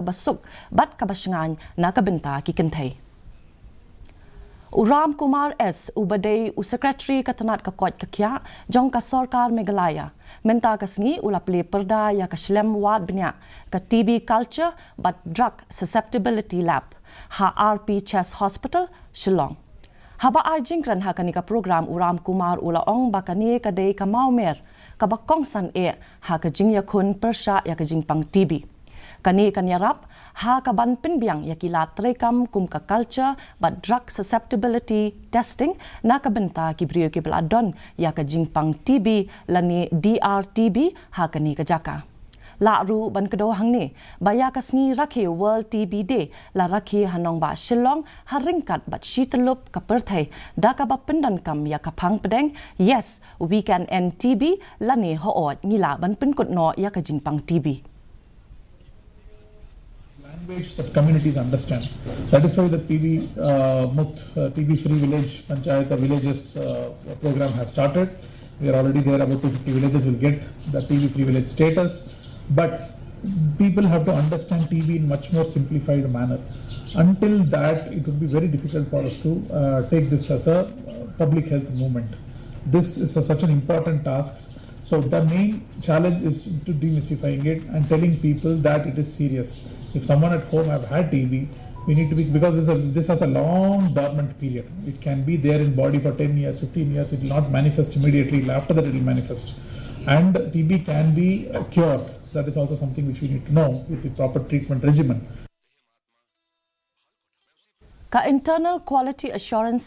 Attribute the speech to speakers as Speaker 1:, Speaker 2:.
Speaker 1: basuk bat kabasngan nakabenta kikentay. Ramkumar S. Ubadai Secretary ka Tnat ka Koit ka Khiah jong ka Sarkar Meghalaya menta kasngi ulapli Pyrda ya ka Skhlem wad Bniah ka TB culture but drug susceptibility lab ha RP Chest Hospital Shillong. Haba ajingkran ha kanika program Ramkumar ula ong bakani kadai ka maumer ka bakong san ha ka jingya kun persya ya ka jingpang TB. Kani kanyarap ha kaban pinbiang yakila trekam kum ka culture but drug susceptibility testing na kabenta kibriyo kibeladon ya ka jingpang TB lani DRTB ha kani ka jaka. La ru ban kedo hang ni baya kasngi rakhi World TB Day la rakhi hanong ba Shillong haringkat bat shitelup ka perthai da ka ba pendan kam ya ka phang pedeng yes we can end TB lani hoot ngila ban pin kut no ya ka jingpang TB.
Speaker 2: Language that communities understand. That is why the TB Free Village Panchayat Villages program has started. We are already there. About 250 villages will get the TB Free Village status. But people have to understand TB in much more simplified manner. Until that, it would be very difficult for us to take this as a public health movement. This is such an important task. So the main challenge is to demystifying it and telling people that it is serious. If someone at home have had TB, we need to be, because this has a long dormant period. It can be there in body for 10 years, 15 years. It will not manifest immediately. After that, it will manifest. And TB can be cured. That is also something which we need to know with the proper treatment regimen.
Speaker 1: Ka internal quality assurance